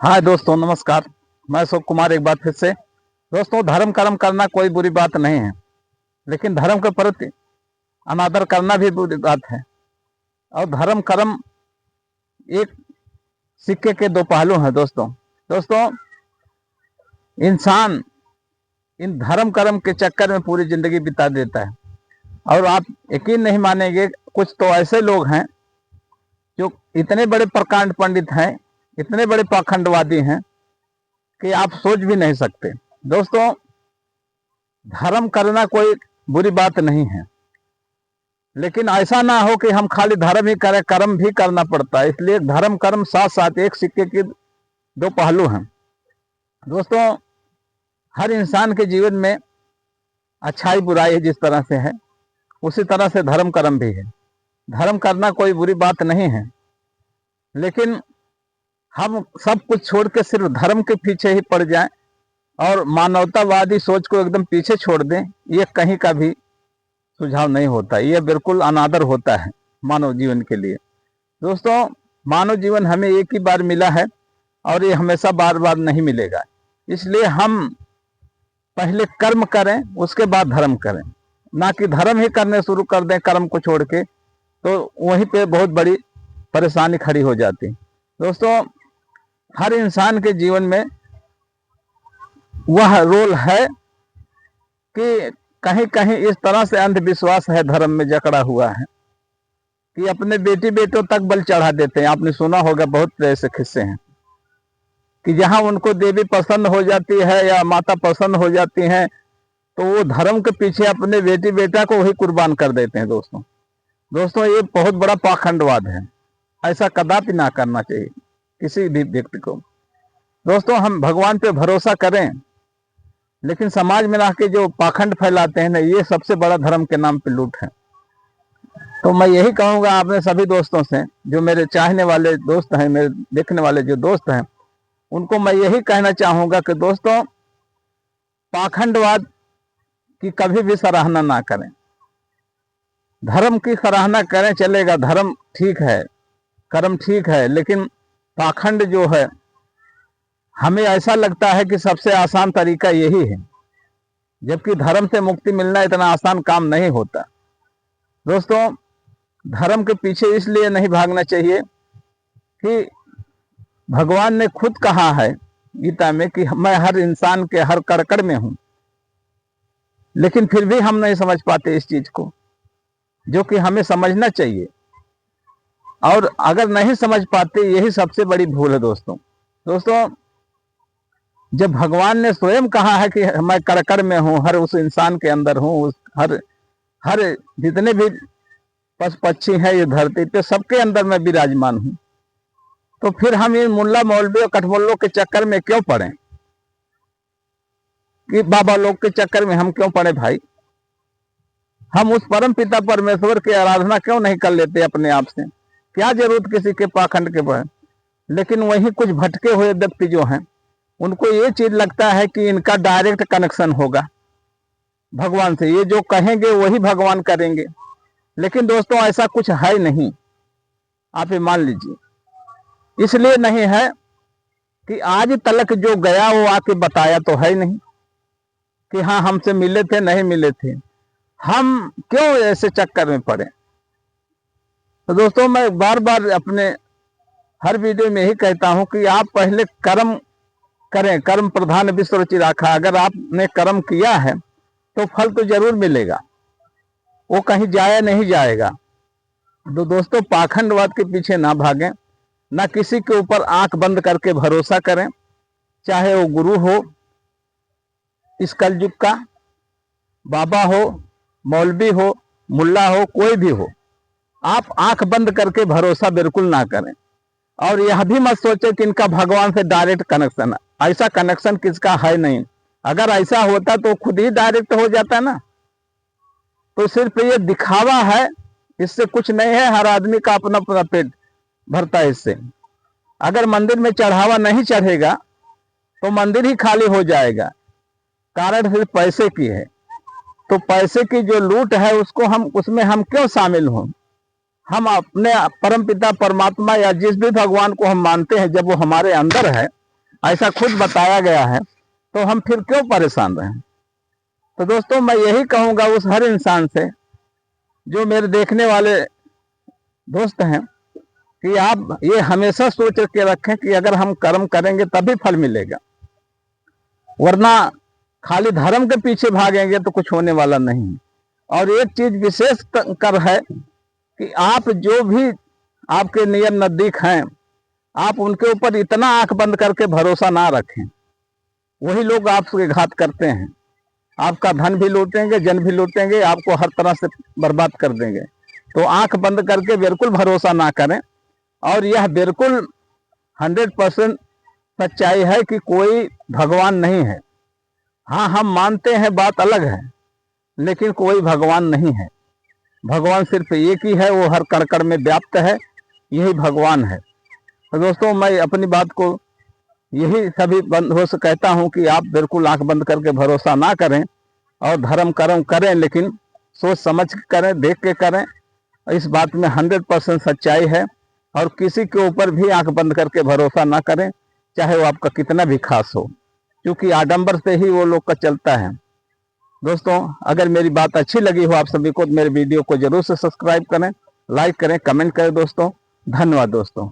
हाँ दोस्तों, नमस्कार। मैं अशोक कुमार एक बार फिर से। दोस्तों, धर्म कर्म करना कोई बुरी बात नहीं है, लेकिन धर्म के प्रति अनादर करना भी बुरी बात है। और धर्म कर्म एक सिक्के के दो पहलू हैं दोस्तों। दोस्तों, इंसान इन धर्म कर्म के चक्कर में पूरी जिंदगी बिता देता है। और आप यकीन नहीं मानेंगे, कुछ तो ऐसे लोग हैं जो इतने बड़े प्रकांड पंडित हैं, इतने बड़े पाखंडवादी हैं कि आप सोच भी नहीं सकते। दोस्तों, धर्म करना कोई बुरी बात नहीं है, लेकिन ऐसा ना हो कि हम खाली धर्म ही करें, कर्म भी करना पड़ता है। इसलिए धर्म कर्म साथ साथ एक सिक्के के दो पहलू हैं। दोस्तों, हर इंसान के जीवन में अच्छाई बुराई जिस तरह से है, उसी तरह से धर्म कर्म भी है। धर्म करना कोई बुरी बात नहीं है, लेकिन हम सब कुछ छोड़ के सिर्फ धर्म के पीछे ही पड़ जाएं और मानवतावादी सोच को एकदम पीछे छोड़ दें, ये कहीं का भी सुझाव नहीं होता। यह बिल्कुल अनादर होता है मानव जीवन के लिए। दोस्तों, मानव जीवन हमें एक ही बार मिला है और ये हमेशा बार बार नहीं मिलेगा। इसलिए हम पहले कर्म करें, उसके बाद धर्म करें, ना कि धर्म ही करने शुरू कर दें कर्म को छोड़ के, तो वहीं पे बहुत बड़ी परेशानी खड़ी हो जाती। दोस्तों, हर इंसान के जीवन में वह रोल है कि कहीं कहीं इस तरह से अंधविश्वास है, धर्म में जकड़ा हुआ है कि अपने बेटी बेटों तक बल चढ़ा देते हैं। आपने सुना होगा, बहुत ऐसे किस्से हैं कि जहां उनको देवी पसंद हो जाती है या माता पसंद हो जाती हैं, तो वो धर्म के पीछे अपने बेटी बेटा को ही कुर्बान कर देते हैं। दोस्तों, ये बहुत बड़ा पाखंडवाद है। ऐसा कदापि ना करना चाहिए किसी भी व्यक्ति को। दोस्तों, हम भगवान पे भरोसा करें, लेकिन समाज में रह के जो पाखंड फैलाते हैं ना, ये सबसे बड़ा धर्म के नाम पे लूट है। तो मैं यही कहूंगा आपने सभी दोस्तों से, जो मेरे चाहने वाले दोस्त हैं, मेरे देखने वाले जो दोस्त हैं, उनको मैं यही कहना चाहूंगा कि दोस्तों, पाखंडवाद की कभी भी सराहना ना करें। धर्म की सराहना करें, चलेगा, धर्म ठीक है, कर्म ठीक है, लेकिन पाखंड जो है, हमें ऐसा लगता है कि सबसे आसान तरीका यही है, जबकि धर्म से मुक्ति मिलना इतना आसान काम नहीं होता। दोस्तों, धर्म के पीछे इसलिए नहीं भागना चाहिए कि भगवान ने खुद कहा है गीता में कि मैं हर इंसान के हर कड़कड़ में हूं, लेकिन फिर भी हम नहीं समझ पाते इस चीज को, जो कि हमें समझना चाहिए। और अगर नहीं समझ पाते, यही सबसे बड़ी भूल है दोस्तों, जब भगवान ने स्वयं कहा है कि मैं कड़कड़ में हूं, हर उस इंसान के अंदर हूं, हर हर जितने भी पशु पक्षी हैं ये धरती पे, सबके अंदर मैं विराजमान हूं, तो फिर हम इन मुल्ला मौलवी और कठमोल्लों के चक्कर में क्यों पड़े, कि बाबा लोग के चक्कर में हम क्यों पड़े भाई? हम उस परम पिता परमेश्वर की आराधना क्यों नहीं कर लेते अपने आप से? क्या जरूरत किसी के पाखंड के बढ़े? लेकिन वही कुछ भटके हुए व्यक्ति जो हैं, उनको ये चीज लगता है कि इनका डायरेक्ट कनेक्शन होगा भगवान से, ये जो कहेंगे वही भगवान करेंगे। लेकिन दोस्तों, ऐसा कुछ है नहीं, आप ये मान लीजिए। इसलिए नहीं है कि आज तलक जो गया वो आके बताया तो है नहीं कि हाँ हमसे मिले थे, नहीं मिले थे। हम क्यों ऐसे चक्कर में पड़े? तो दोस्तों, मैं बार बार अपने हर वीडियो में यही कहता हूं कि आप पहले कर्म करें, कर्म प्रधान विश्व रुचि राखा। अगर आपने कर्म किया है तो फल तो जरूर मिलेगा, वो कहीं जाया नहीं जाएगा। तो दोस्तों, पाखंडवाद के पीछे ना भागें, ना किसी के ऊपर आंख बंद करके भरोसा करें, चाहे वो गुरु हो इस कलयुग का, बाबा हो, मौलवी हो, मुल्ला हो, कोई भी हो, आप आंख बंद करके भरोसा बिल्कुल ना करें। और यह भी मत सोचे कि इनका भगवान से डायरेक्ट कनेक्शन है। ऐसा कनेक्शन किसका है नहीं। अगर ऐसा होता तो खुद ही डायरेक्ट हो जाता ना। तो सिर्फ ये दिखावा है, इससे कुछ नहीं है। हर आदमी का अपना अपना पेट भरता है इससे। अगर मंदिर में चढ़ावा नहीं चढ़ेगा तो मंदिर ही खाली हो जाएगा। कारण सिर्फ पैसे की है। तो पैसे की जो लूट है उसमें हम क्यों शामिल हों? हम अपने परमपिता परमात्मा या जिस भी भगवान को हम मानते हैं, जब वो हमारे अंदर है ऐसा खुद बताया गया है, तो हम फिर क्यों परेशान रहें। तो दोस्तों मैं यही कहूँगा उस हर इंसान से, जो मेरे देखने वाले दोस्त हैं, कि आप ये हमेशा सोच के रखें कि अगर हम कर्म करेंगे तभी फल मिलेगा, वरना खाली धर्म के पीछे भागेंगे तो कुछ होने वाला नहीं। और एक चीज विशेष कर है कि आप जो भी आपके नियत नजदीक हैं, आप उनके ऊपर इतना आंख बंद करके भरोसा ना रखें। वही लोग आपसे घात करते हैं, आपका धन भी लूटेंगे, जन भी लूटेंगे, आपको हर तरह से बर्बाद कर देंगे। तो आंख बंद करके बिल्कुल भरोसा ना करें। और यह बिल्कुल 100% सच्चाई है कि कोई भगवान नहीं है। हाँ, हम मानते हैं, बात अलग है, लेकिन कोई भगवान नहीं है। भगवान सिर्फ एक ही है, वो हर कण कण में व्याप्त है, यही भगवान है। तो दोस्तों मैं अपनी बात को यही सभी बंधुओं से कहता हूं कि आप बिल्कुल आंख बंद करके भरोसा ना करें, और धर्म कर्म करें, लेकिन सोच समझ के करें, देख के करें। इस बात में 100% सच्चाई है। और किसी के ऊपर भी आंख बंद करके भरोसा ना करें, चाहे वो आपका कितना भी खास हो, क्योंकि आडंबर से ही वो लोग का चलता है। दोस्तों अगर मेरी बात अच्छी लगी हो आप सभी को, मेरे वीडियो को जरूर से सब्सक्राइब करें, लाइक करें, कमेंट करें दोस्तों। धन्यवाद दोस्तों।